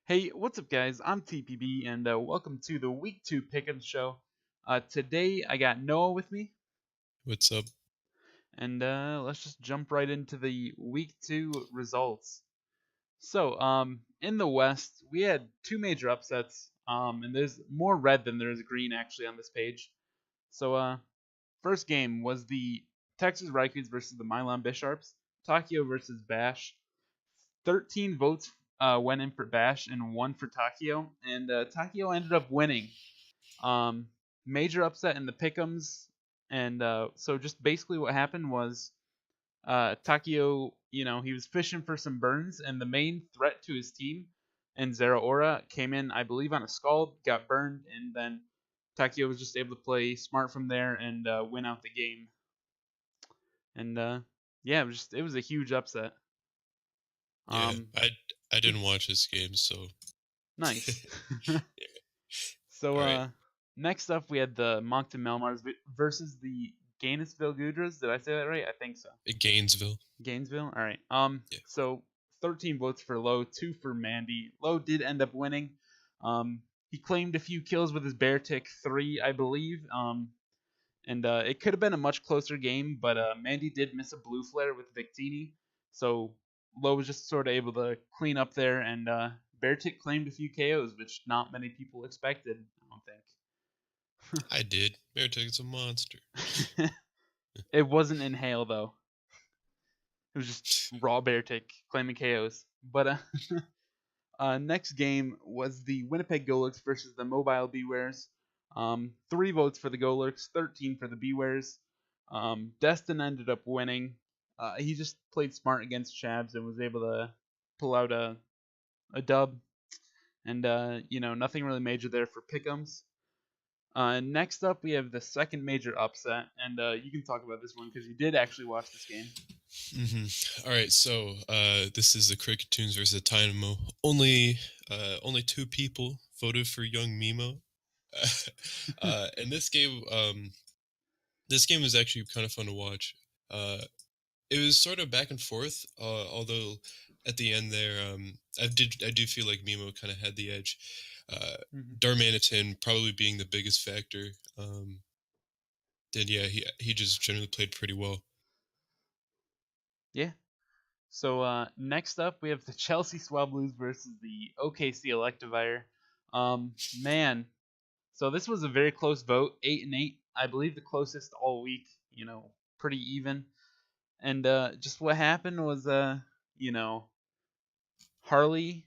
Hey, what's up, guys? I'm TPB, and welcome to the Week 2 Pick Ems show. Today, I got Noah with me, What's up? and let's just jump right into the Week 2 results. So, in the West, we had two major upsets, and there's more red than there is green actually on this page. So, first game was the Texas Raikouds versus the Milan Bisharps, Takio versus Bash. 13 votes went in for Bash and one for Takio, and Takio ended up winning. Um, Major upset in the pick'ems, and so just basically what happened was Takio, he was fishing for some burns, and the main threat to his team and Zeraora came in, I believe, on a scald, got burned, and then Takio was just able to play smart from there and win out the game. And yeah, it was a huge upset. Yeah, Um, I yeah, didn't watch this game, so nice. yeah. So All right, next up we had the Moncton Melmars versus the Gainesville Gudras. Did I say that right? I think so. Gainesville. Gainesville. All right. Yeah, So 13 votes for Lowe, 2 for Mandy. Lowe did end up winning. He claimed a few kills with his bear tick, 3, I believe. And it could have been a much closer game, but Mandy did miss a blue flare with Victini, so Lowe was just sort of able to clean up there, and Beartick claimed a few KOs, which not many people expected, I don't I did. Meritag's a monster. think. It wasn't in hail though; it was just raw Beartick claiming KOs. But next game was the Winnipeg Golurks versus the Mobile Bewares. 3 votes for the Golurks, 13 for the Bewares. Destin ended up winning. He just played smart against Shabs and was able to pull out a dub. And, nothing really major there for Pick'ems. Next up, we have the second major upset. And you can talk about this one because you did actually watch this game. All right, so this is the Cricket Tunes versus Dynamo. Only two people voted for Young Mimo. And this game was actually kind of fun to watch. Uh, it was sort of back and forth, although at the end there, I do feel like Mimo kind of had the edge. Mm-hmm. Darmanitan probably being the biggest factor. Then yeah, he just generally played pretty well. Yeah. So next up, we have the Chelsea Swell Blues versus the OKC Electivire. Man, so this was a very close vote, 8-8. I believe the closest all week. Pretty even. And just what happened was, you know, Harley.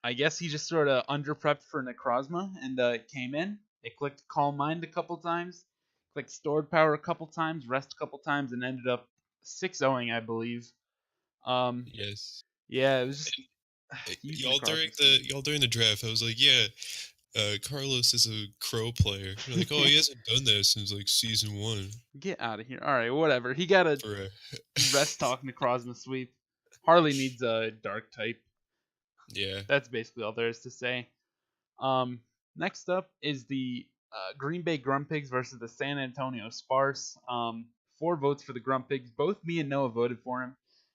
I guess he just sort of under prepped for Necrozma and came in. It clicked Calm Mind a couple times, clicked Stored Power a couple times, Rest a couple times, and ended up 6-0ing, I believe. Um, Yes. yeah, it was just Eh, huge Y'all during Necrozma the sweep. y'all during the draft, I was like, yeah, Carlos is a Crow player. You're like, oh, he hasn't done that since like season one. Get out of here. All right, whatever. He got a For Rest Talk Necrozma sweep. Harley needs a Dark type. yeah. That's basically all there is to say. Um, Next up is the Green Bay Grumpigs versus the San Antonio Sparse. 4 votes for the Grumpigs. Both me and Noah voted for him,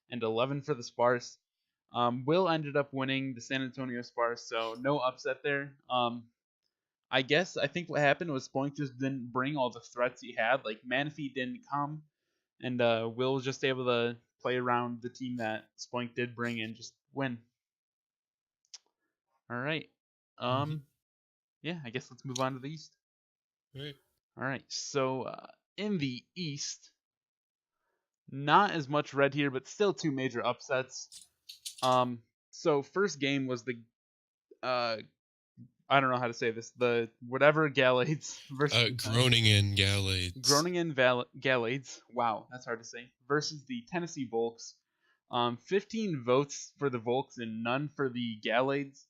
and 11 for the Sparse. Will ended up winning the San Antonio Sparse, so no upset there. I think what happened was Spoink just didn't bring all the threats he had. Like Manaphy didn't come, and Will was just able to play around the team that Spoink did bring and just win. All right. Hmm. Um, yeah, I guess let's move on to the East. Right. All right, so in the East, not as much red here, but still two major upsets. So first game was the uh, I don't know how to say this, the whatever Gallades versus the Groningen Gallades. Groningen Gallades. Wow, that's hard to say. Versus the Tennessee Volks. 15 votes for the Volks and none for the Gallades.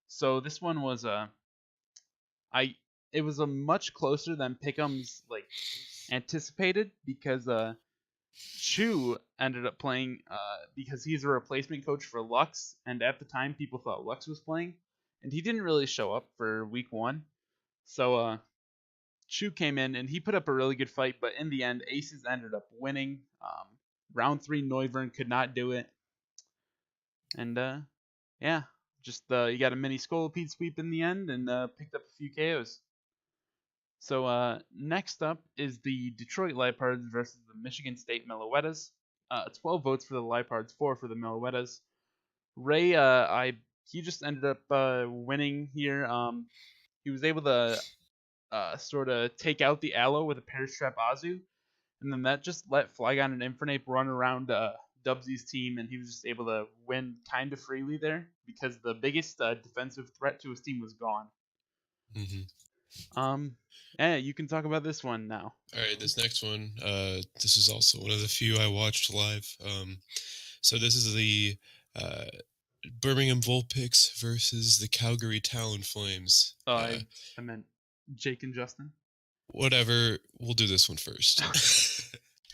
So this one was I it was a much closer than Pickham's like anticipated because Chu ended up playing because he's a replacement coach for Lux, and at the time people thought Lux was playing, and he didn't really show up for week 1. So Chu came in and he put up a really good fight, but in the end, Aces ended up winning. Round 3, Neuvern could not do it, and yeah, Just you got a mini Scolipede sweep in the end and picked up a few KOs. So next up is the Detroit Lipards versus the Michigan State Meloetas. 12 votes for the Lipards, 4 for the Meloetas. Ray, he just ended up winning here. He was able to sort of take out the Aloe with a Parastrap Azu, and then that just let Flygon and Infernape run around Dubsy's team, and he was just able to win kind of freely there because the biggest defensive threat to his team was gone. Mm-hmm. You can talk about this one now. All right, this next one, this is also one of the few I watched live. So this is the Birmingham Vulpix versus the Calgary Talonflames. Oh, I meant Jake and Justin. Whatever, we'll do this one first.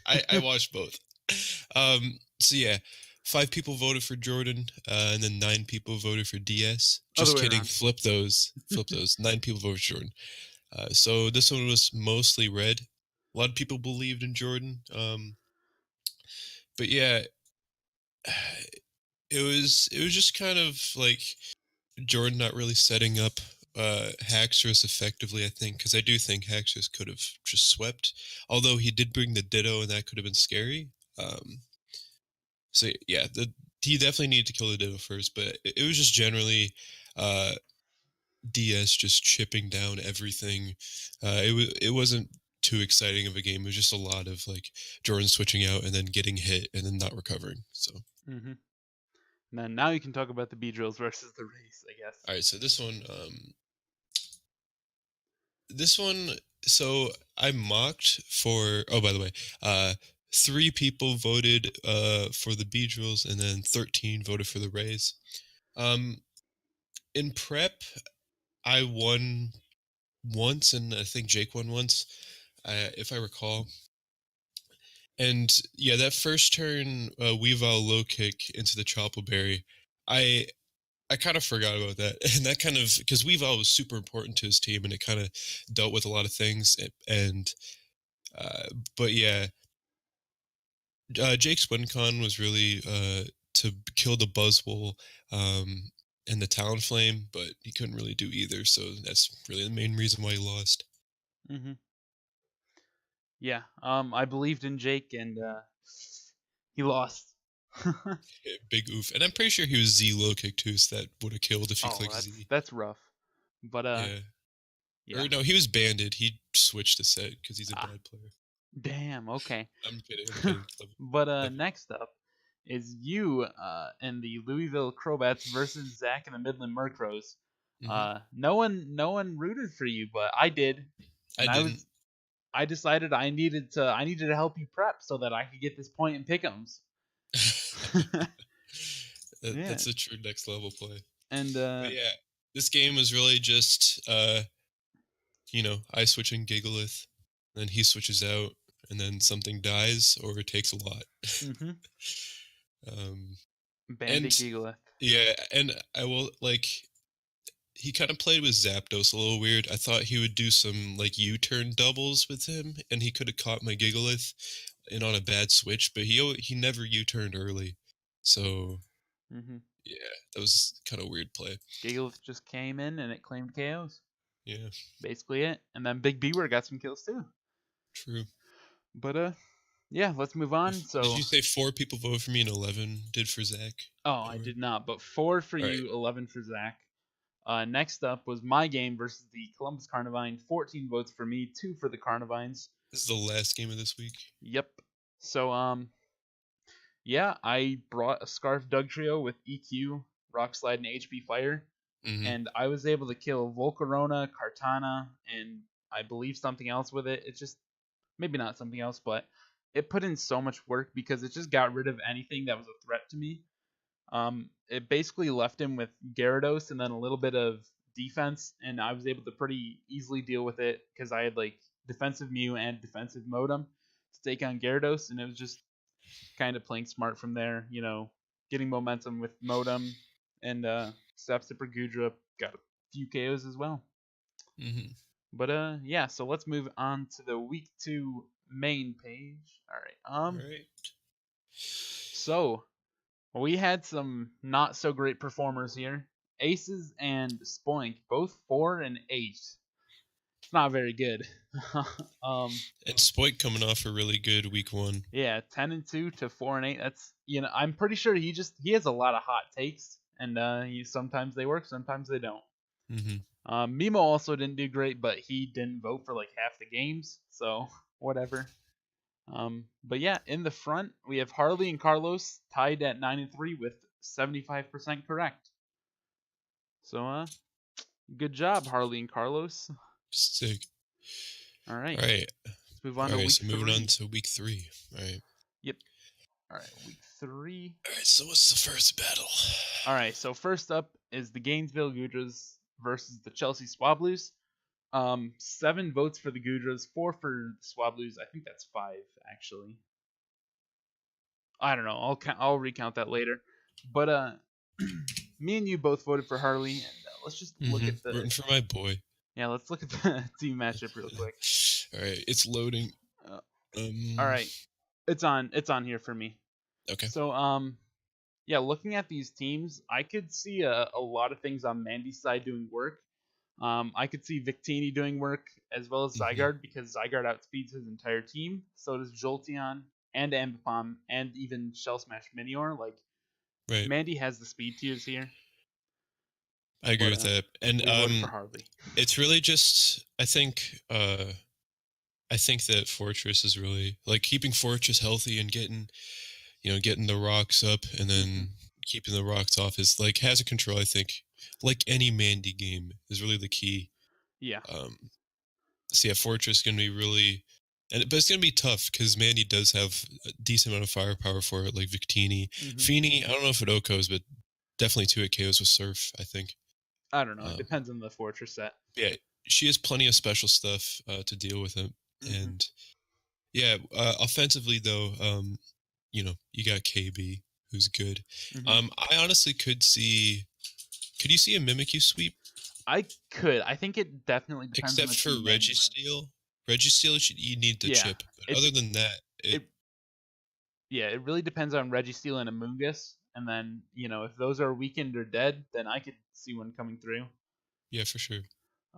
I watched both. So yeah, 5 people voted for Jordan, and then 9 people voted for DS. Just kidding, flip those. 9 people voted for Jordan. So this one was mostly red. A lot of people believed in Jordan. But yeah, it was just kind of like Jordan not really setting up Haxorus effectively, I think, because I do think Haxorus could have just swept. Although he did bring the Ditto, and that could have been scary. So yeah, he definitely needed to kill the Ditto first, but it was just generally DS just chipping down everything. It wasn't too exciting of a game. It was just a lot of like Jordan switching out and then getting hit and then not recovering. So. Mm-hmm. And then now you can talk about the Beedrills versus the Race, I guess. All right, so this one, so I mocked for. Oh, by the way, 3 people voted for the Beedrills, and then 13 voted for the Rays. In prep, I won once, and I think Jake won once, if I recall. And yeah, that first turn, Weavile low kick into the Choppleberry, I kind of forgot about that. And that kind of, because Weavile was super important to his team, and it kind of dealt with a lot of things. And, but yeah, Jake's win con was really to kill the Buzzwole and the Talonflame, but he couldn't really do either. So that's really the main reason why he lost. Mm-hmm. Yeah, I believed in Jake, and he lost. Big oof. And I'm pretty sure he was Z low kick too, so that would have killed if he clicked Z. That's rough. But yeah. Or no, he was banded. He switched to set because he's a bad player. Damn, okay. I'm kidding. But next up is you and the Louisville Crowbats versus Zach and the Midland Murkrows. Mm-hmm. No one rooted for you, but I did. And I decided I needed to help you prep so that I could get this point in Pick Ems. That's a true next level play. And but yeah, this game was really just I switch in Gigalith, then he switches out, and then something dies or it takes a lot. Mm-hmm. Bandit Gigalith. Yeah, and I will he kind of played with Zapdos a little weird. I thought he would do some like U-turn doubles with him, and he could have caught my Gigalith and on a bad switch, but he never U-turned early. So yeah, that was kind of a weird play. Gigalith just came in and it claimed KOs. Yeah. Basically it. And then Big Beaver got some kills too. True. But yeah, let's move on. So did you say 4 people voted for me and 11 did for Zach? Oh, I did not, but 4 for you, right. 11 for Zach. Next up was my game versus the Columbus Carnivine. 14 votes for me, 2 for the Carnivines. This is the last game of this week. Yep. So yeah, I brought a Scarf Dugtrio with EQ, Rock Slide, and HP Fire. Mm-hmm. And I was able to kill Volcarona, Kartana, and I believe something else with it. It's just, maybe not something else, but it put in so much work because it just got rid of anything that was a threat to me. It basically left him with Gyarados and then a little bit of defense, and I was able to pretty easily deal with it because I had like defensive Mew and defensive Modem to take on Gyarados, and it was just kind of playing smart from there, getting momentum with Modem and Sapsipper Gudra got a few KOs as well. Mm-hmm. But yeah, so let's move on to the week 2 main page. All right. So we had some not so great performers here. Aces and Spoink, both 4 and 8. It's not very good. And Spoik coming off a really good week 1. Yeah, 10 and 2 to 4 and 8. That's I'm pretty sure he has a lot of hot takes, and sometimes they work, sometimes they don't. Mm-hmm. Mimo also didn't do great, but he didn't vote for like half the games, so whatever. But yeah, in the front we have Harley and Carlos tied at 9 and 3 with 75% correct. So good job, Harley and Carlos. Sick. All right, All right. let's move on All to right. week So moving 3. on to week 3. All right. Yep. All right, week 3. All right. So what's the first battle? All right, so first up is the Gainesville Gudras versus the Chelsea Swablues. 7 votes for the Gudras, 4 for the Swablues. I think that's 5 actually. I don't know. I'll recount that later. But me and you both voted for Harley, and let's just look at the rooting for my boy. Yeah, let's look at the team matchup real quick. All right, it's loading. All right, it's on here for me. Okay. So yeah, looking at these teams, I could see a lot of things on Mandy's side doing work. I could see Victini doing work as well as Zygarde because Zygarde outspeeds his entire team. So does Jolteon and Ambipom and even Shell Smash Minior. Like, right. Mandy has the speed tiers here. I agree with that. And for Harley. It's really just I think that Fortress is really like keeping Fortress healthy and getting the rocks up and then keeping the rocks off is like hazard control. I think like any Mandy game is really the key. Yeah. So yeah, Fortress is gonna be really, but it's gonna be tough because Mandy does have a decent amount of firepower for it, like Victini, Feeny. I don't know if it OKOs, but definitely 2 KOs with Surf. I think. I don't know. It depends on the Fortress set. Yeah, she has plenty of special stuff to deal with it, and yeah, offensively though, you got KB who's good. I honestly could see. Could you see a Mimikyu sweep? I could. I think it definitely depends. Except for Registeel. Registeel, you need the chip. But other than that, it really depends on Registeel and Amoonguss. And then, if those are weakened or dead, then I could see one coming through. Yeah, for sure.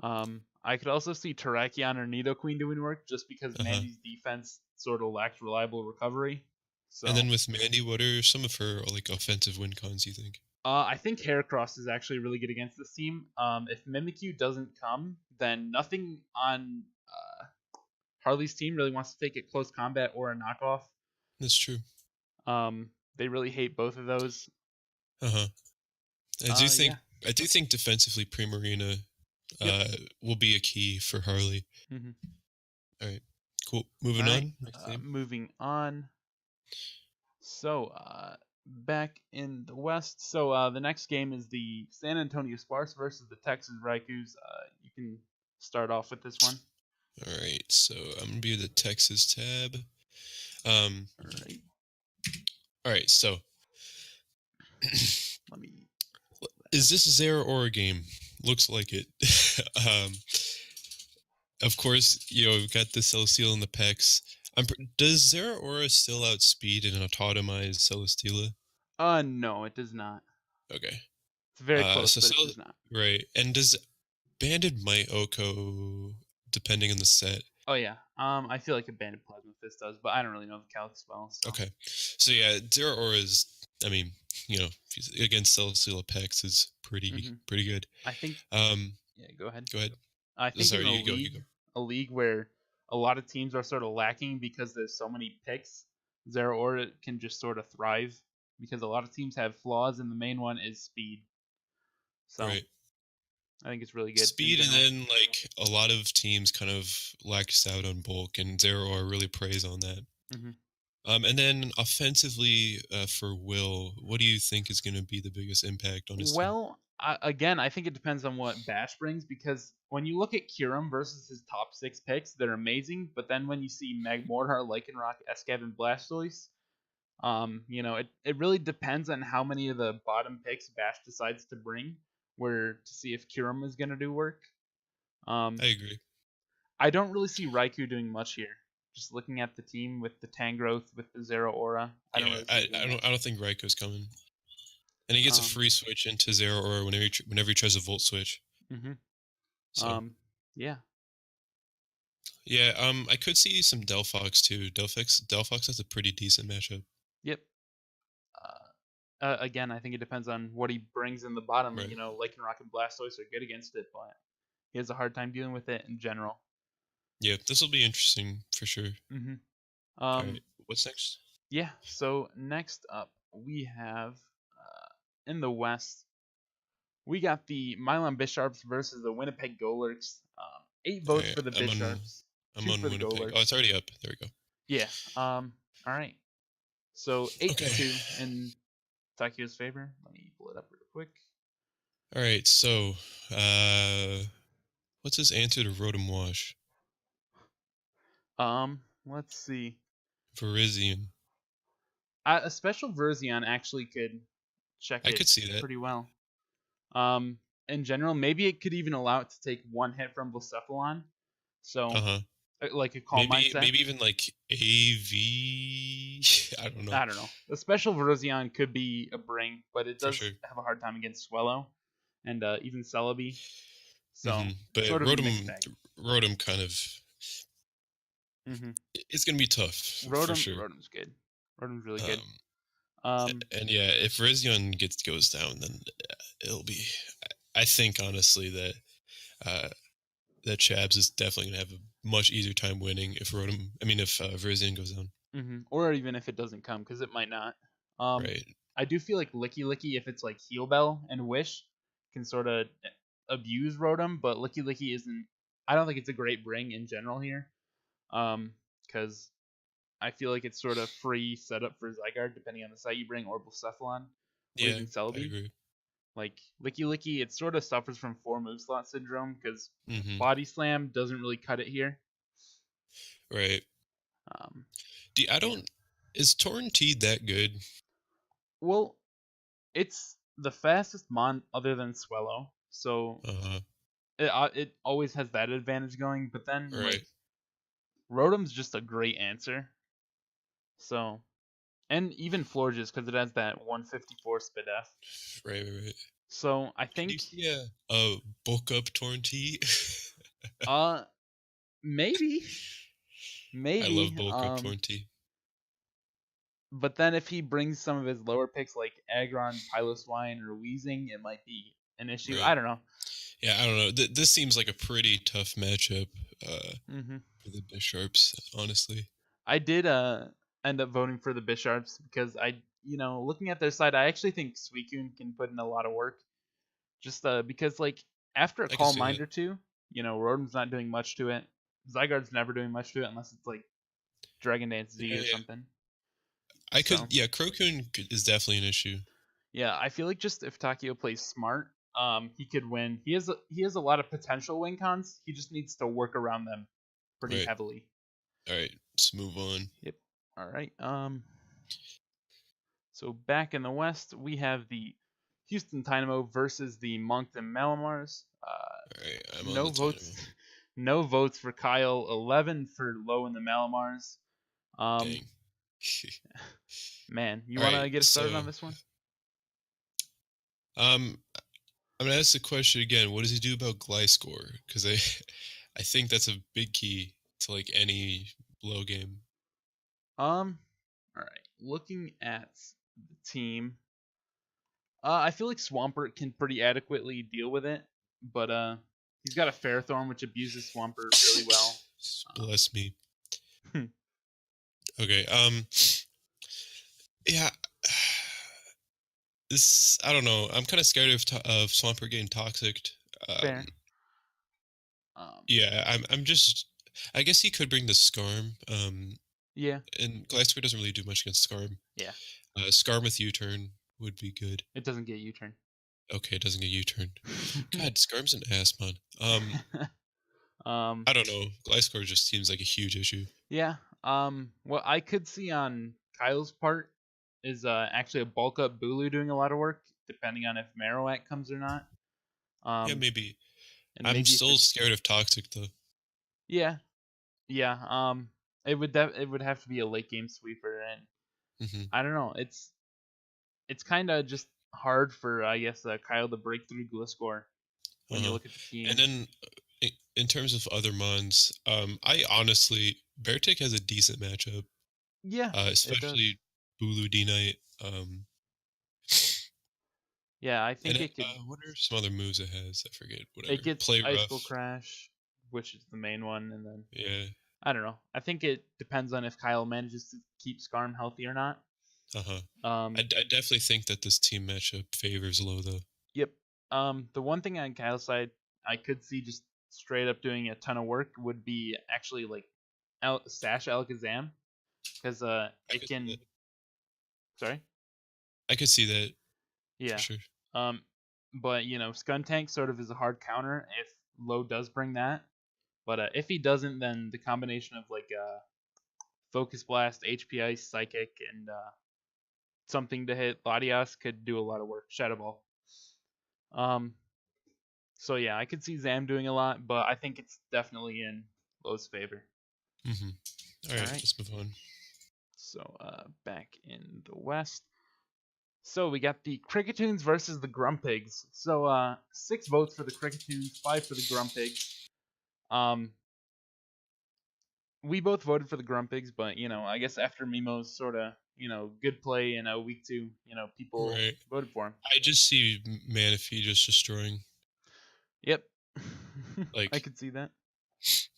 I could also see Terrakion or Nidoqueen doing work just because Mandy's defense sort of lacked reliable recovery. So. And then with Mandy, what are some of her like offensive win cons, you think? I think Heracross is actually really good against this team. If Mimikyu doesn't come, then nothing on Harley's team really wants to take it close combat or a knockoff. That's true. They really hate both of those. I do think defensively Primarina will be a key for Harley. All right, cool. Moving on. So back in the West. So the next game is the San Antonio Sparks versus the Texas Raikus. You can start off with this one. All right, so I'm gonna be the Texas tab. All right, so let me. Is this a Zeraora game? Looks like it. Of course, we've got the Celesteela and the Pex. Does Zeraora still outspeed an autotomized Celesteela? No, it does not. Okay. It's very close, but it does not. Right. And does Banded might OHKO depending on the set? Oh yeah. I feel like a Banded Plasma Fist does, but I don't really know the calcs well. So. Okay. So yeah, Zeraora is. I mean, against Celesteela Pex is pretty good. I think. Yeah. Go ahead. I think a league where a lot of teams are sort of lacking because there's so many picks, Zeraora can just sort of thrive because a lot of teams have flaws, and the main one is speed. So right. I think it's really good. Speed, and then like a lot of teams kind of laxed out on bulk, and Zeraora really preys on that. And then offensively for Will, what do you think is going to be the biggest impact on his team? Again, I think it depends on what Bash brings, because when you look at Kyurem versus his top 6 picks, they're amazing. But then when you see Magmortar, Lycanroc, Escav, and Blastoise, it really depends on how many of the bottom picks Bash decides to bring, to see if Kyurem is going to do work. I agree. I don't really see Raikou doing much here. Just looking at the team with the Tangrowth, with the Zeraora, I don't think Raikou's coming. And he gets a Um, free switch into Zero Aura whenever he tries a Volt switch. hmm So yeah. yeah, I could see some Delphox too. Delphox has a pretty decent matchup. Yep. Again, I think it depends on what he brings in the bottom. Right. Lycan Rock and Blastoise are good against it, but he has a hard time dealing with it in general. Yeah, this will be interesting for sure. hmm All right, Um, what's next? yeah. So next up, we have in the West, we got the Milan Bisharps versus the Winnipeg Golurks. 8 votes All right, for the Bisharps, I'm two on for the Winnipeg. Oh, Golurks. it's already up. There we go. Yeah. All right. So 8 to Okay. 2 in Takio's favor. Let me pull it up real quick. All right. So, what's his answer to Rotom Wash? Let's see. Virizion. A special Verzion actually could check I it could see that. pretty well. Um, in general, maybe it could even allow it to take one hit from Blacephalon. So, Uh-huh. like a Calm Maybe Mindset. maybe even like AV. I don't know I don't know. The special Verzion could be a bring, but it for does sure. have a hard time against Swellow and even Celebi. So, But sort of a mixed bag. Rotom kind of hmm it's gonna be tough for sure. Rotom's good. Rotom's really good. Um, Um, and yeah, if Virizion goes down, then it'll be. I think honestly that uh, that Chabs is definitely gonna have a much easier time winning if Virizion goes down. or even if it doesn't come, because it might not. Um, Right. I do feel like Licky Licky, if it's like Heal Bell and Wish, can sort of abuse Rotom, but Licky Licky isn't. I don't think it's a great bring in general here. Because I feel like it's sort of free setup for Zygarde depending on the site you bring, or Blacephalon, or Yeah, even I Celebi. agree. Like Licky Licky, it sort of suffers from 4 move slot syndrome because Mm-hmm. Body Slam doesn't really cut it here. Right. Um, I yeah. don't. Is Torrentide that good? Well, it's the fastest mon other than Swellow, so Uh-huh. it always has that advantage going. But then like Right. Rotom's just a great answer. So and even Florges because it has that 154 SPDF. Right. So I Could you think see a book up Torrentide? uh maybe I love maybe bulk up Torrentide. but then if he brings some of his lower picks like Aggron, Piloswine, or Weezing, it might be an issue. Right. I don't know. Yeah, I don't know. This seems like a pretty tough matchup hmm for the Bisharps, honestly. I did end up voting for the Bisharps because looking at their side, I actually think Suicune can put in a lot of work. Just because like after a I can Calm see Mind that. or two, Rotom's not doing much to it. Zygarde's never doing much to it unless it's like Dragon Dance Z Yeah, or yeah. something. I could. So Yeah, Crocoon is definitely an issue. yeah, I feel like just if Takio plays smart, he could win. He has a lot of potential win cons. He just needs to work around them pretty Right. heavily. All right. Let's move on. Yep. All right. So back in the West, we have the Houston Dynamo versus the Moncton Malamars. All right. I'm on No the Dynamo. votes. No votes for Kyle. 11 for Low in the Malamars. Um, Dang. man, you All want right. to get us started So, on this one? I'm gonna ask the question again. What does he do about Gliscor? Because I think that's a big key to like any low game. All right. Looking at the team, I feel like Swampert can pretty adequately deal with it, but he's got a Ferrothorn which abuses Swampert really well. Bless me. Um, Okay. Yeah. This I don't know. I'm kind of scared of Swampert getting toxic. fair. Um, Um, yeah. I'm just. I guess he could bring the Scarm. yeah, And Gliscor doesn't really do much against Scarm. yeah. Scarm with U-turn would be good. It doesn't get U-turn. Okay, it doesn't get U-turn. God, Scarm's an ass, man. um, I don't know. Gliscor just seems like a huge issue. yeah. What I could see on Kyle's part is actually a bulk up Bulu doing a lot of work, depending on if Marowak comes or not. Yeah, Um, maybe. and I'm maybe if still it's scared of Toxic though. yeah, yeah. It would have to be a late game sweeper, and Hmm I don't know. It's kind of just hard for I guess Kyle to break through Gliscor when you Uh-huh. look at the team. And then in terms of other mons, I honestly Beartic has a decent matchup, Yeah, it does. especially Bulu D Knight. Yeah, I And think it could. what are some other moves it has? I forget. It Whatever. gets Play Icicle rough. Crash, which is the main one, and then Yeah. I don't know. I think it depends on if Kyle manages to keep Skarm healthy or not. Uh-huh. I Um, definitely think that this team matchup favors Low though. yep. The one thing on Kyle's side I could see just straight up doing a ton of work would be actually like Sash Alakazam because I it could see can. that. Sorry. I could see that for Yeah. sure. Um, but Skuntank sort of is a hard counter if Low does bring that. But if he doesn't, then the combination of like Focus Blast, HP Ice, Psychic, and something to hit Latias could do a lot of work. Shadow Ball. Um, so yeah, I could see Zam doing a lot, but I think it's definitely in Low's favor. Mm-hmm. All All right, right. let's move on. So back in the West. So we got the Cricketoons versus the Grumpigs. So 6 votes for the Cricketoons, 5 for the Grumpigs. Um, we both voted for the Grumpigs, but I guess after Mimo's sort of good play in week 2, people Right. voted for him. I just see Manaphy just destroying. Yep, I Like, could see that.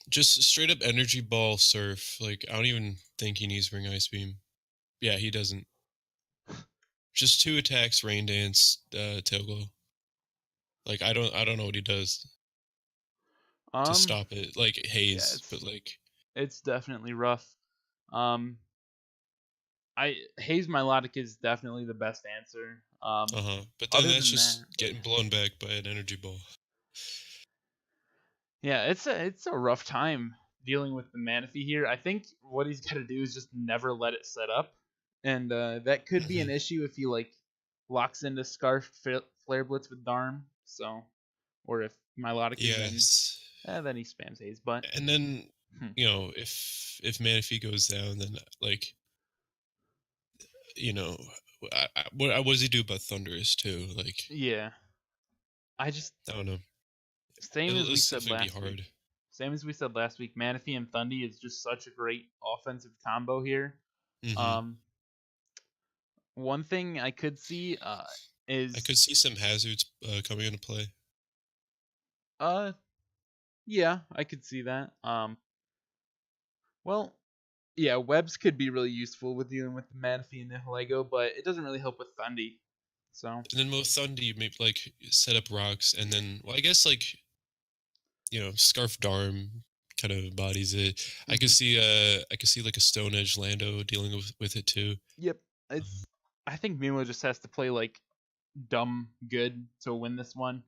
just straight up energy ball surf. Like, I don't even think he needs to bring Ice Beam. Yeah, he doesn't. Just 2 attacks, Rain Dance, Tail Glow. Like, I don't know what he does to Um, stop it. Like yeah, Haze, but like, it's definitely rough. Um, I Haze Milotic is definitely the best answer. But then Other that's than just that, getting blown back by an energy ball. yeah, it's a rough time dealing with the Manaphy here. I think what he's got to do is just never let it set up, and that could be an Mhm. issue if he like locks into Scarf Flare Blitz with Darm. So, or if Milotic is in, Yes. then he spams Haze. But And then, hmm, if Manaphy goes down, then like, you know, what does he do about Thunderous too? Like, yeah, I just I don't know. same as It'll we said definitely be last week. hard. Same as we said last week. Manaphy and Thundy is just such a great offensive combo here. Hmm. Um, one thing I could see I is could see some hazards coming into play. uh yeah, I could see that. Well, yeah, webs could be really useful with dealing with the Manaphy and the Nihilego, but it doesn't really help with Thundy. So, And then with Thunder, you maybe like set up rocks, and then well, I guess like Scarf Darm kind of embodies it. mhm. I could see like a Stone Edge Lando dealing with it too. Yep, Um, it's. I think Mimo just has to play like dumb good to win this one.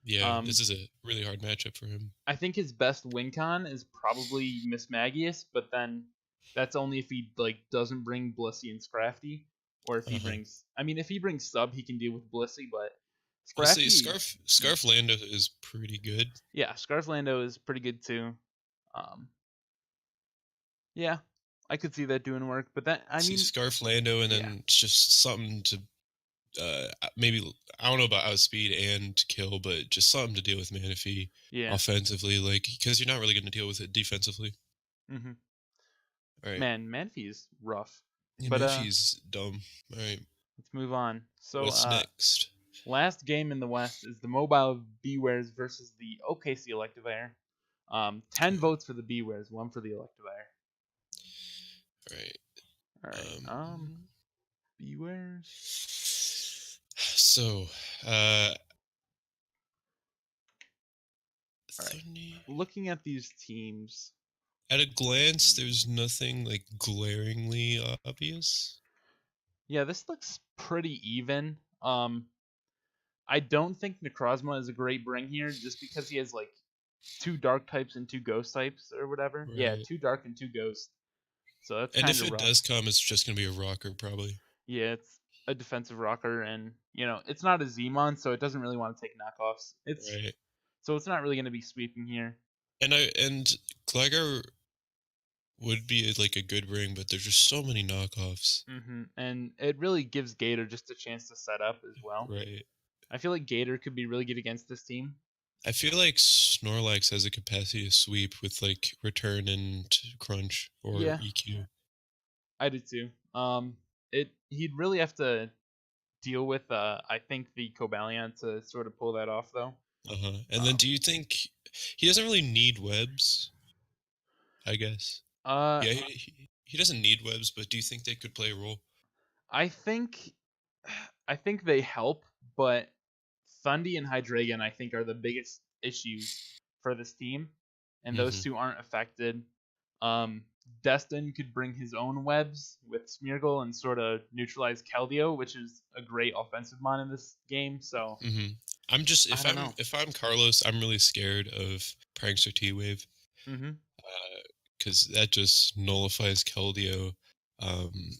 yeah, Um, this is a really hard matchup for him. I think his best win con is probably Miss Magius, but then that's only if he like doesn't bring Blissey and Scrafty, or if he Uh-huh. brings. I mean, if he brings Sub, he can deal with Blissey, but Honestly, Scrafty, Scarf Lando is pretty good. yeah, Scarflando is pretty good too. Um, yeah, I could see that doing work, but that I See mean, Scarf Lando, and yeah, then just something to maybe I don't know about outspeed and kill, but just something to deal with Manaphy yeah. offensively, like because you're not really going to deal with it defensively. hmm All right, Man, Manphy's rough, yeah, but Manaphy's dumb. All right, let's move on. So what's next? last game in the West is the Mobile Bewares versus the OKC Electivire. 10 Okay. votes for the Bewares, 1 for the Electivire. All right. All right. Um. Bewares. So, uh, All right. Thundy. Looking at these teams, At a glance, there's nothing like glaringly obvious. yeah, this looks pretty even. I don't think Necrozma is a great bring here, just because he has like 2 dark types and 2 ghost types or whatever. Yeah, Right. 2 dark and 2 ghost. So that's And kind if of it rough. does come, it's just gonna be a rocker, probably. Yeah, it's a defensive rocker, and it's not a Zmon, so it doesn't really want to take knockoffs. Right. So it's not really going to be sweeping here. And Gligar would be like a good ring, but there's just so many knockoffs. And it really gives Gator just a chance to set up as well. Right. I feel like Gator could be really good against this team. I feel like Snorlax has a capacity to sweep with like return and crunch or Yeah, EQ. I do too. He'd really have to deal with I think the Cobalion to sort of pull that off though. Uh-huh. And then Um, do you think he doesn't really need webs, I guess? uh, Yeah, he doesn't need webs, but do you think they could play a role? I think I think they help, but Thundy and Hydreigon I think are the biggest issues for this team, and those Hmm. two aren't affected. Um, Destin could bring his own webs with Smeargle and sort of neutralize Keldeo, which is a great offensive mon in this game. So Hmm. I'm just I don't know. if I'm Carlos, I'm really scared of Prankster T Wave, Hmm. because that just nullifies Keldeo. Um,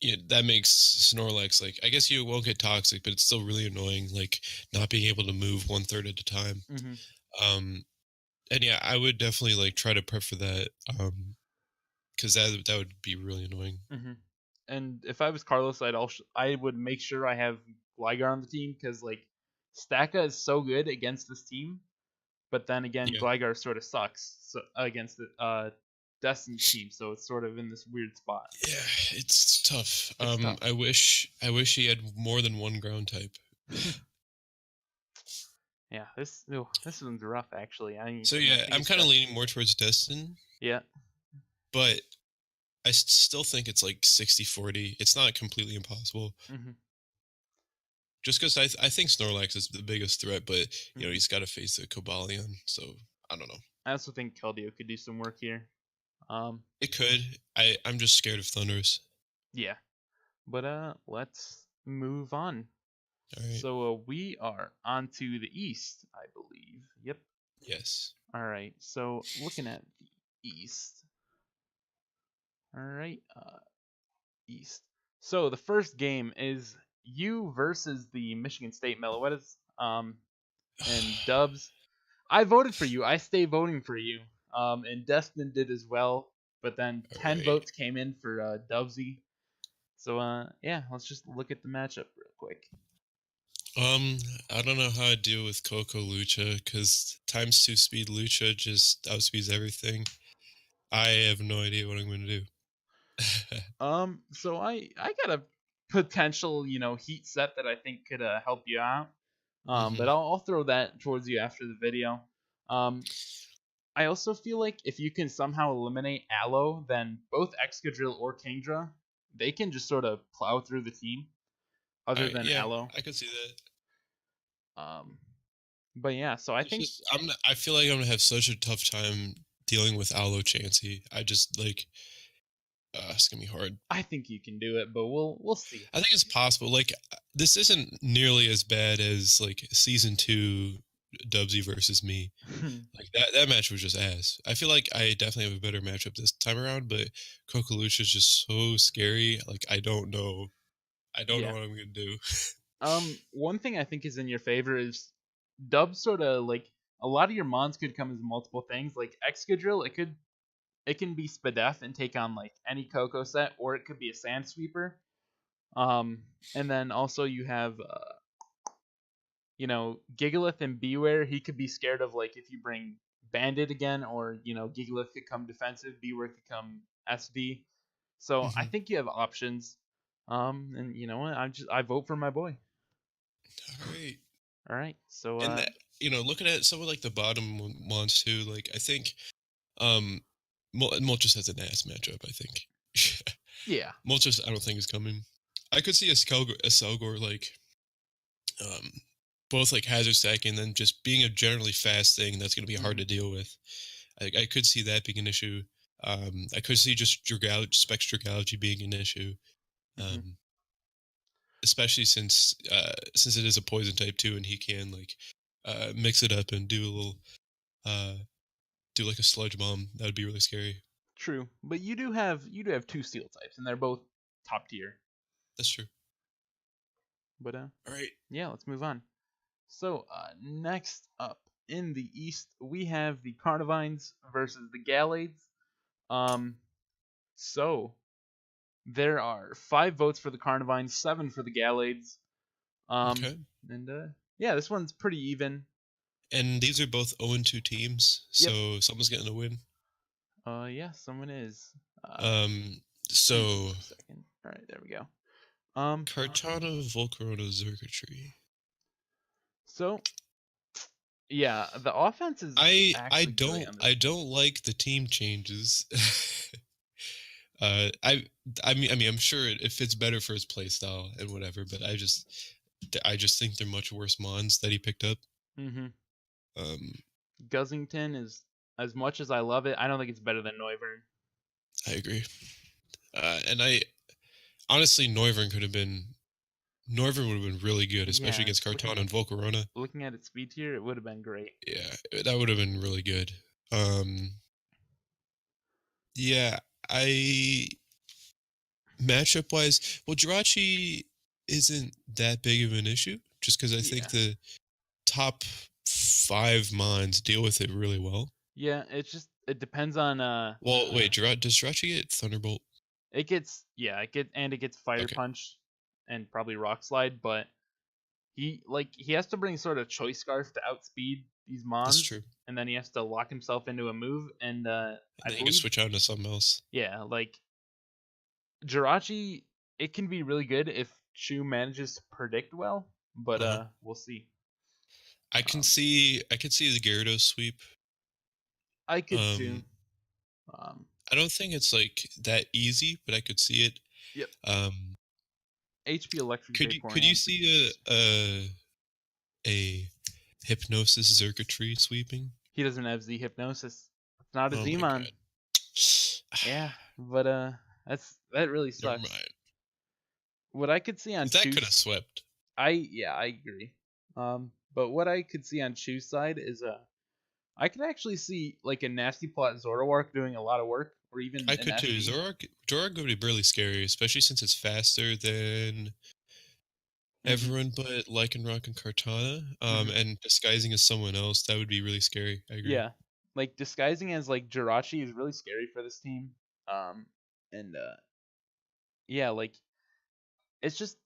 yeah, that makes Snorlax like I guess you won't get toxic, but it's still really annoying, like not being able to move 1/3 at a time. Hmm. Um, and yeah, I would definitely like try to prep for that. Because that would be really annoying. Hmm. And if I was Carlos, I would make sure I have Gligar on the team because like Stacka is so good against this team, but then again, Yeah, Gligar sort of sucks against the Destin's team, so it's sort of in this weird spot. yeah, it's tough. It's tough. I wish he had more than one ground type. Yeah, this one's rough actually. So I need yeah, to take I'm a kind of step. leaning more towards Destin, Yeah. but I still think it's like 60-40. It's not completely impossible. Hmm. Just because I think Snorlax is the biggest threat, but Hmm. he's got to face the Cobalion, so I don't know. I also think Keldeo could do some work here. Um, It could. I'm just scared of Thunders. yeah. But let's move on. All right. So we are on to the east, I believe. Yep. Yes. All right. So looking at the east. All right. East. So the first game is you versus the Michigan State Meloettes. And Dubs. I voted for you. I stay voting for you. And Destin did as well. But then All 10 right. votes came in for Dubsy. So yeah, let's just look at the matchup real quick. I don't know how I deal with Coco Lucha because times 2 speed Lucha just outspeeds everything. I have no idea what I'm going to do. So I got a potential, heat set that I think could help you out. Hmm. But I'll throw that towards you after the video. Um, I also feel like if you can somehow eliminate Aloe, then both Excadrill or Kingdra, they can just sort of plow through the team. All Other right, than yeah, Aloe. I could see that. Um, but yeah, so I It's think just I feel like I'm gonna have such a tough time dealing with Aloe Chansey. I just like it's gonna be hard. I think you can do it, but we'll see. I think it's possible. Like this isn't nearly as bad as like season 2 Dubsy versus me. Like that match was just ass. I feel like I definitely have a better matchup this time around, but Coqueluche is just so scary. Like I don't know. I don't know Yeah. what I'm gonna do. One thing I think is in your favor is Dub sort of like a lot of your mons could come as multiple things. Like Excadrill, it can be Spadef and take on like any Coco set, or it could be a Sand Sweeper. And then also you have Gigalith and Beware. He could be scared of like if you bring Bandit again, or Gigalith could come defensive, Beware could come SD. So I Hmm. think you have options. And you know what? I vote for my boy. All right. All right. So And that, looking at some of like the bottom ones too, like I think um Moltres has an ass matchup, I think. yeah. Moltres I don't think is coming. I could see a Selgor like um both like hazard stacking and then just being a generally fast thing that's gonna be hard to Hmm. deal with. I could see that being an issue. I could see just Specs Dragalgy being an issue. Hmm. Um especially since it is a poison type too and he can like mix it up and do a little uh do like a sludge bomb. That would be really scary. True, but you do have two steel types, and they're both top tier. That's true. But All right. yeah, let's move on. So next up in the East, we have the Carnivines versus the Gallades. Um, so there are 5 votes for the Carnivines, 7 for the Gallades. Okay. And yeah, this one's pretty even. And these are both 0-2 teams, Yep. so someone's getting a win. Yeah, someone is. Um, Give me so 1 second. All right, there we go. Cartana, Volcarona, Zergatry. So yeah, the offense is I actually great don't on this. I don't like the team changes. I mean I'm sure it fits better for his playstyle and whatever, but I just think they're much worse mons that he picked up. Mm-hmm. Um, Guzzington is, as much as I love it, I don't think it's better than Noivern. I agree. And I honestly Noivern would have been really good, especially Yeah, against Cartana and Volcarona. looking at its speed tier, it would have been great. Yeah, that would have been really good. Yeah, I matchup wise, well, Jirachi isn't that big of an issue, just because I think Yeah, the top 5 mons deal with it really well. yeah. It depends on Well, wait, does Jirachi get Thunderbolt? it gets Fire Okay, Punch and probably Rock Slide, but he has to bring sort of Choice Scarf to outspeed these that's mons, true. and then he has to lock himself into a move, and And I then you can believe, switch out into something else. yeah, like Jirachi, it can be really good if Chu manages to predict well, but Uh-huh. we'll see. I can Um, see the Gyarados sweep. I could too. Um, Um, I don't think it's like that easy, but I could see it. yep. Um, HP Electric could you Vaporeon. see a Hypnosis Zergatry sweeping? He doesn't have Z Hypnosis. It's not a Oh my Zmon. god. Yeah, but that really Never sucks. mind. What I could see on That could have Chu's, swept. I agree. But what I could see on Chu's side is I could actually see like a nasty plot Zoroark doing a lot of work, or even I an could too. SV. Zoroark would be really scary, especially since it's faster than Mm-hmm. everyone but Lycanroc and Kartana. Mm-hmm. And disguising as someone else, that would be really scary. I agree. Yeah, like disguising as like Jirachi is really scary for this team. Um, and yeah, like it's just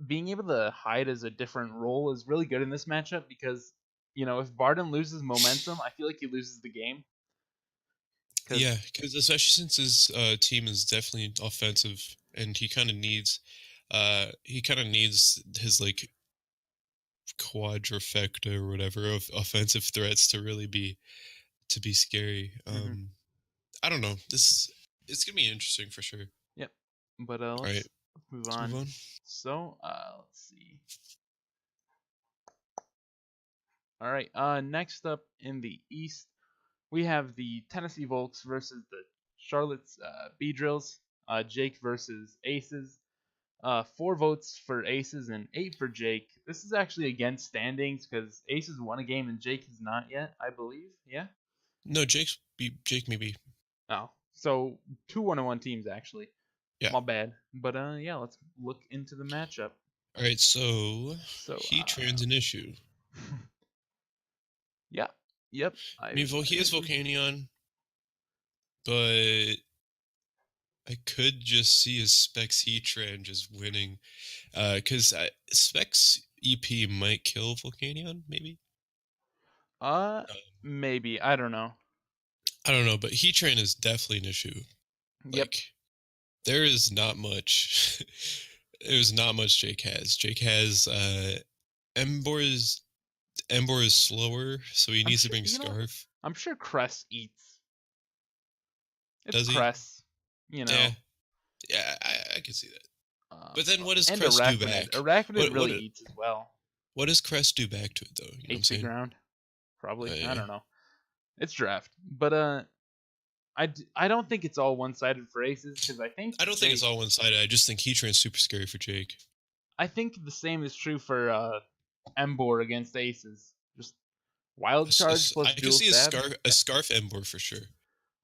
being able to hide as a different role is really good in this matchup because if Barden loses momentum, I feel like he loses the game. Because Yeah, because especially since his team is definitely offensive, and he kind of needs his like quadrifecta or whatever of offensive threats to really be scary. hmm I don't know. It's gonna be interesting for sure. yep. But All right, let's move let's move on. on. So let's see. All right. Next up in the East, we have the Tennessee Volks versus the Charlotte's Beedrills. Jake versus Aces. 4 votes for Aces and 8 for Jake. This is actually against standings because Aces won a game and Jake has not yet, I believe. Yeah. No, Jake maybe. Oh, so 2 1-1 teams actually. Yeah. My bad. But yeah, let's look into the matchup. All right. So So Heatran's an issue. yeah, yep. I mean, he has Volcanion, but I could just see his Specs Heatran just winning. Because Specs EP might kill Volcanion, maybe. Uh, maybe I don't know. I don't know, but Heatran is definitely an issue. Yep. Like, there is not much. There's not much Jake has. Jake has Embor is slower, so he I'm needs to sure. bring You know what? Scarf. I'm sure Cress eats. It's Does he? Cress. You Yeah, know. yeah, I can see that. But then, what does And Crest do Arachnid. back? Arachnid What really eats as well. what does Crest do back to it though? You know what I'm HP saying? ground, probably. I Yeah. don't know. It's draft, but I don't think it's all one-sided for Aces because I think I don't think it's all one-sided. I just think Heatran's super scary for Jake. I think the same is true for Embor against Aces. Just wild charge plus I can dual see stab. a Scarf Embor for sure.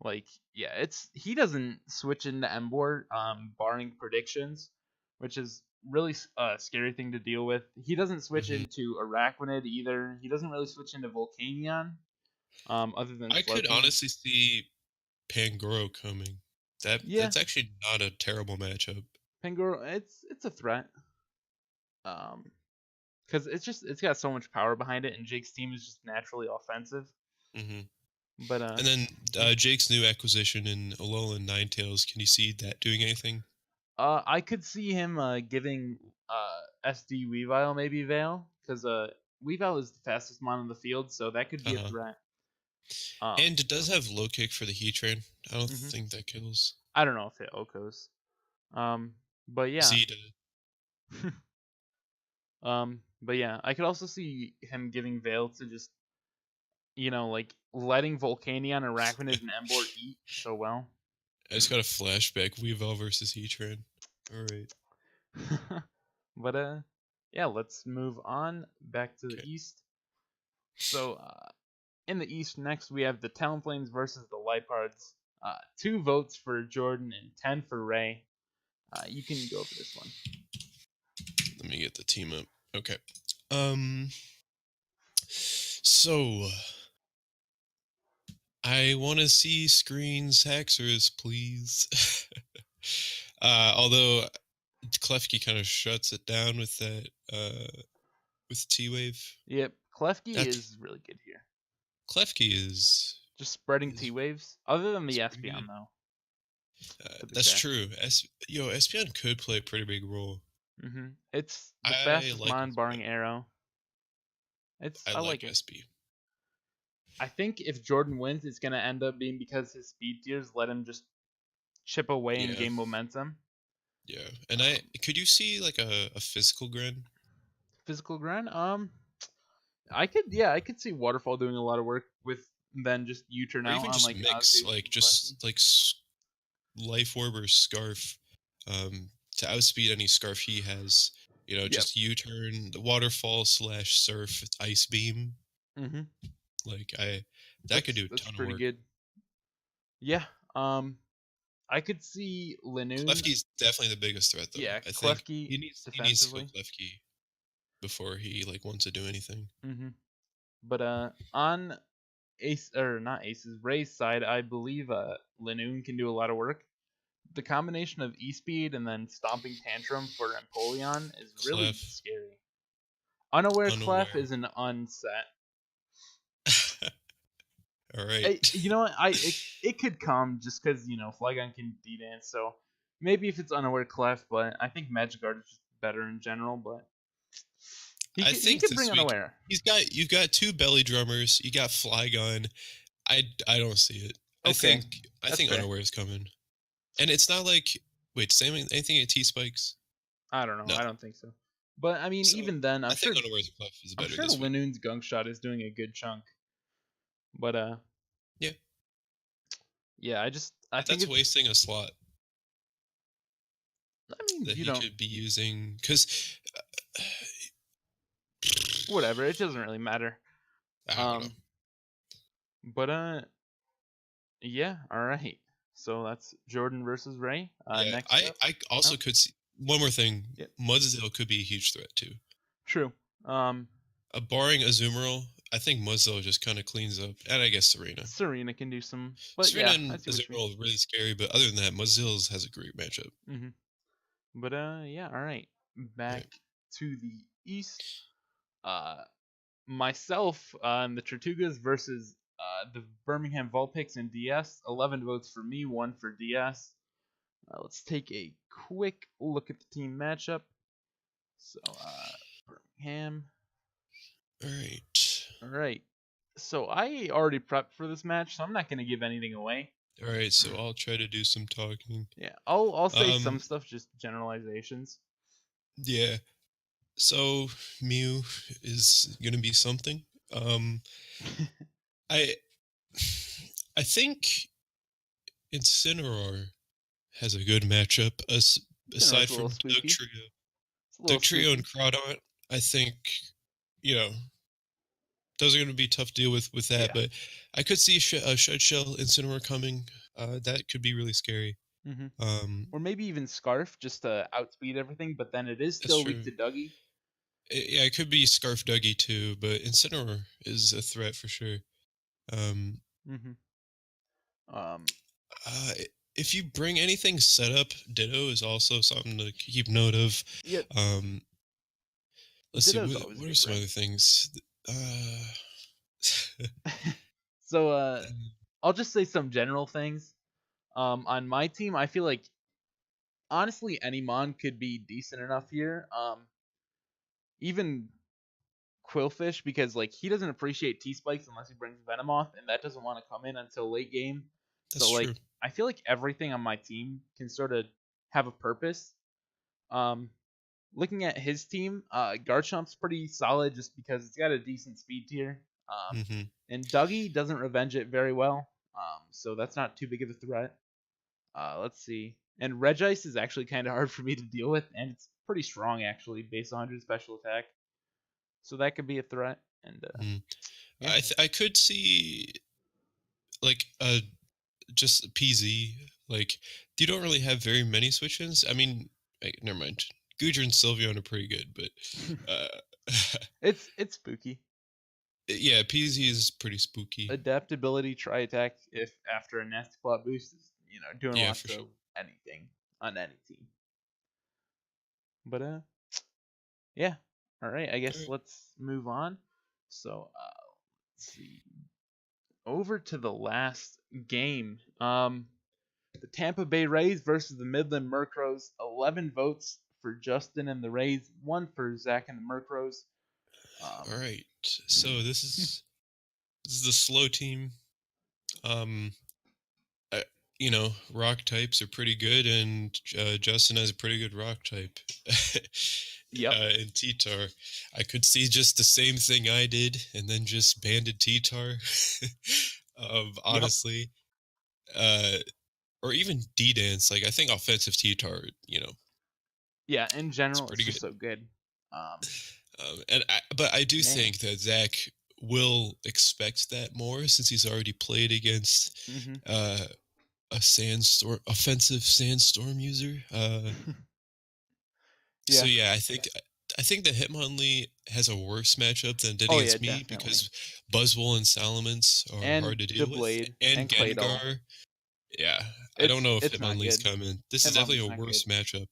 Like, yeah, he doesn't switch into Embor, barring predictions, which is really a scary thing to deal with. He doesn't switch Mm-hmm. into Arachnid either. He doesn't really switch into Volcanion, other than I could Sludge Bomb. honestly see Pangoro coming. Yeah, That's actually not a terrible matchup. Pangoro, it's a threat. Because it's got so much power behind it, and Jake's team is just naturally offensive. Hmm. But And then yeah. Jake's new acquisition in Alolan Ninetales. Can you see that doing anything? I could see him giving SD Weavile maybe Veil, because Weavile is the fastest mon in the field, so that could be a Uh-huh. threat. Um, And it does have low kick for the Heatran. I don't mhm. think that kills. I don't know if it Okos. Um, but yeah. Zeta. But yeah, I could also see him giving Veil to just like letting Volcanion, Arachnid, and Emboar eat so well. I just got a flashback. Weavile versus Heatran. Alright. But yeah, let's move on back to the Okay. east. So in the east next we have the Talonflames versus the Lipards. 2 votes for Jordan and 10 for Ray. You can go for this one. Let me get the team up. Okay. So I want to see screens Haxorus, please. Although Klefki kind of shuts it down with that with T-Wave. Yep, Klefki That's is really good here. Klefki is Just spreading is T-Waves. Other than the is pretty Espeon, good. though, to be That's fair. true. Espeon could play a pretty big role. It's the I fastest like mon barring Espeon. Arrow. I I like like it. SB. I think if Jordan wins, it's gonna end up being because his speed tiers let him just chip away and Yeah, gain momentum. yeah. And I Um, could you see like a physical grin, Physical grind. I could see Waterfall doing a lot of work with then just U-turn or out even on just like mix, Osby like and Klefki. just like Life Orb or Scarf, to outspeed any Scarf he has. Yep. Just U-turn, the Waterfall slash Surf, Ice Beam. Mhm. Like that could do a That's ton of pretty work. good. Yeah. I could see Linoon. Klefki's definitely the biggest threat though. Yeah, I think Klefki he needs to go defensively. Klefki before he like wants to do anything. Mhm. But on Ace or not Ace's Ray's side, I believe Linoon can do a lot of work. The combination of E-Speed and then Stomping Tantrum for Empoleon is really Clef, scary. Unaware Clef unaware. is an unset. All right. You know what? It could come just because Flygon can D-dance, so maybe if it's Unaware Clef, but I think Magikarp is just better in general. But I he think could bring this week Unaware. you've got two belly drummers. You got Flygon. I don't see it. I Okay, think I that's think fair. Unaware is coming, and it's not like wait, same anything at T spikes. I don't know. No, I don't think so. But I mean, so even then, I think Unaware's Clef is I'm better sure this week. Linoon's Gunk Shot is doing a good chunk. But Yeah, yeah, I but think that's it's. wasting a slot I mean, that he could be using because whatever. It doesn't really matter. I don't know. Um, but yeah. All right. So that's Jordan versus Ray. Yeah, Next I up. I also Oh, could see one more thing. yeah. Mudsdale could be a huge threat too. True. Barring Azumarill, I think Mudsdale just kind of cleans up, and I guess Serena. Serena can do some, but Serena yeah, I and see what you mean. Azumarill are really scary, but other than that, Mudsdale has a great matchup. Hmm. But yeah. All right. Back Right. to the east. Uh, myself and the Tortugas versus the Birmingham Vulpix and DS. 11 votes for me, 1 for DS. Let's take a quick look at the team matchup. So, Birmingham. All right. All right. So I already prepped for this match, so I'm not going to give anything away. All right, so I'll try to do some talking. Yeah, I'll say some Um, stuff, just generalizations. yeah. So Mew is gonna be something. I I think Incineroar has a good matchup aside Cinero's a little from spooky. It's a little Dugtrio spooky. and Crawdaunt. I think you know those are gonna be tough to deal with that, Yeah. but I could see a Shed Shell Incineroar coming. That could be really scary. Hmm. Um, Or maybe even Scarf, just to outspeed everything, but then it is that's still weak true. to Dougie. Yeah, it could be Scarf Dougie too, but Incineroar is a threat for sure. Um, Hmm. Um, Uh, if you bring anything set up, Ditto is also something to keep note of. Yeah, Um, let's see, Ditto's always a what are good some brand. other things? Uh, So I'll just say some general things. On my team, I feel like honestly any mon could be decent enough here. Even Quillfish because like he doesn't appreciate T spikes unless he brings Venomoth, and that doesn't want to come in until late game. that's So true. like I feel like everything on my team can sort of have a purpose. Um, Looking at his team, Garchomp's pretty solid just because it's got a decent speed tier. Hmm. And Dougie doesn't revenge it very well, so that's not too big of a threat. Let's see. And Regice is actually kind of hard for me to deal with, and it's pretty strong actually, base 100 special attack. So that could be a threat. And Mm. yeah, I could see like just PZ. Like you don't really have very many switch-ins. I mean, never mind. Goodra and Sylveon are pretty good, but it's spooky. yeah, PZ is pretty spooky. Adaptability, try attack if after a nasty plot boost is doing Yeah, for lots sure. of anything on any team. But yeah. All right, I All guess right. let's move on. So let's see. Over to the last game. The Tampa Bay Rays versus the Midland Murkrows. 11 votes for Justin and the Rays, one for Zach and the Murkrows. All right. So this is the slow team. Um, I, rock types are pretty good, and Justin has a pretty good rock type. Yep. In T-Tar, I could see just the same thing I did, and then just banded T-Tar. Yep. Honestly, uh, or even D-Dance. Like I think offensive T-Tar, Yeah, in it's general, it's pretty just good. so good. Um, But I do Man. think that Zach will expect that more since he's already played against Hmm. uh, a sandstorm offensive sandstorm user. So Yeah. yeah, I think that Hitmonlee has a worse matchup than it did Oh yeah, against me definitely. because Buzzwole and Salamence are hard And to the deal with, blade and and Claydol. Gengar. Yeah, I don't It's know if it's not Hitmonlee's good. coming. This is definitely Hitmonlee's a not good. worse matchup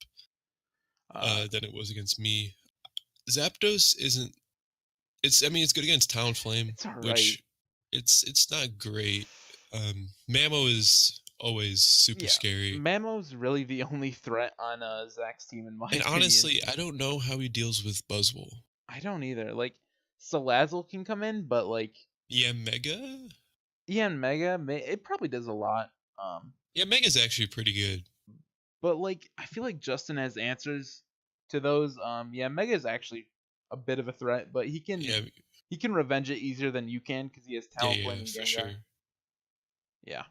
Uh, than it was against me. Zapdos isn't. It's. I mean, it's good against Talonflame, it's all right. which it's not great. Mamo is always super Yeah, scary, Mamo's really the only threat on Zach's team, in my and opinion. honestly, I don't know how he deals with Buzzwole. I don't either. Like, Salazzle can come in, but like, Yeah, Mega. yeah, and Mega, it probably does a lot. Um, Yeah, Mega's actually pretty good. but like, I feel like Justin has answers to those. Yeah, Mega is actually a bit of a threat, but Yeah, he can revenge it easier than you can because he has Talonflame yeah, and for Gengar. sure. Yeah.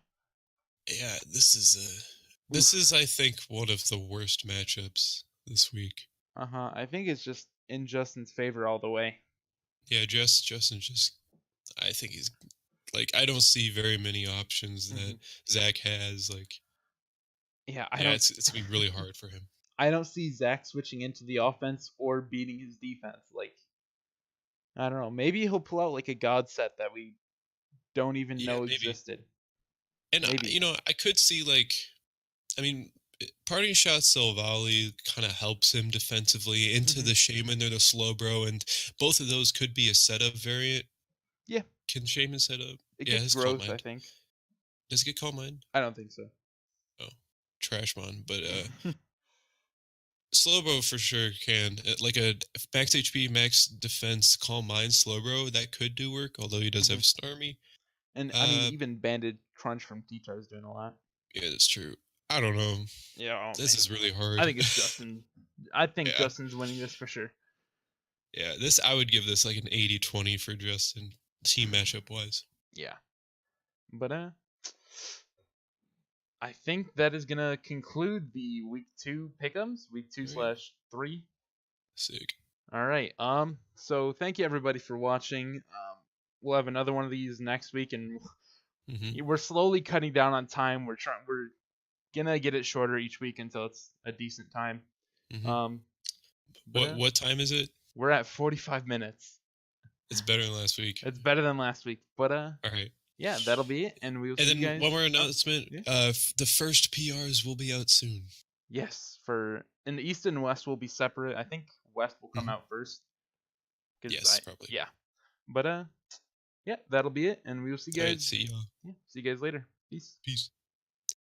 Yeah, this Oof. is I think one of the worst matchups this week. I think it's just in Justin's favor all the way. Yeah, Justin just I think he's like I don't see very many options that Hmm. Zach has. Like, Yeah, yeah, it's gonna be really hard for him. I don't see Zach switching into the offense or beating his defense. Like, I don't know. Maybe he'll pull out like a god set that we don't even Yeah, know maybe. existed. And Maybe. I could see like I mean, parting shot Silvally kind of helps him defensively into Hmm. the Shaman or the Slowbro, and both of those could be a setup variant. Yeah, Can Shaman set up? it Yeah, gets his Calm growth. I Mind. think. Does it get Calm Mind? I don't think so. Oh, Trashmon. But Slowbro for sure can. Like a max HP, max defense, Calm Mind Slowbro, that could do work, although he does have Hmm. Snarmy. And I mean, Uh, even Banded Crunch from T-Tar is doing a lot. yeah, that's true. I don't know. Yeah. Oh This man. is really I hard. think it's Justin. I think Yeah. Justin's winning this for sure. Yeah, this I would give this like an 80-20 for Justin, team matchup wise. Yeah. But I think that is gonna conclude the week 2 pick'ems, week two All right. slash three. Sick. All right. So thank you everybody for watching. We'll have another one of these next week, and Mm-hmm. we're slowly cutting down on time. We're gonna get it shorter each week until it's a decent time. Mm-hmm. Um, but What time is it? we're at 45 minutes. It's better than last week. It's better than last week. But All right. yeah, that'll be it, and we will And see you then guys. one more announcement: Yeah. the first PRs will be out soon. Yes, for in the East and West will be separate. I think West will come out first. Yes, probably. Yeah, but yeah, that'll be it, and we will see you All right, guys. see y'all. Yeah, see you guys later. Peace. Peace.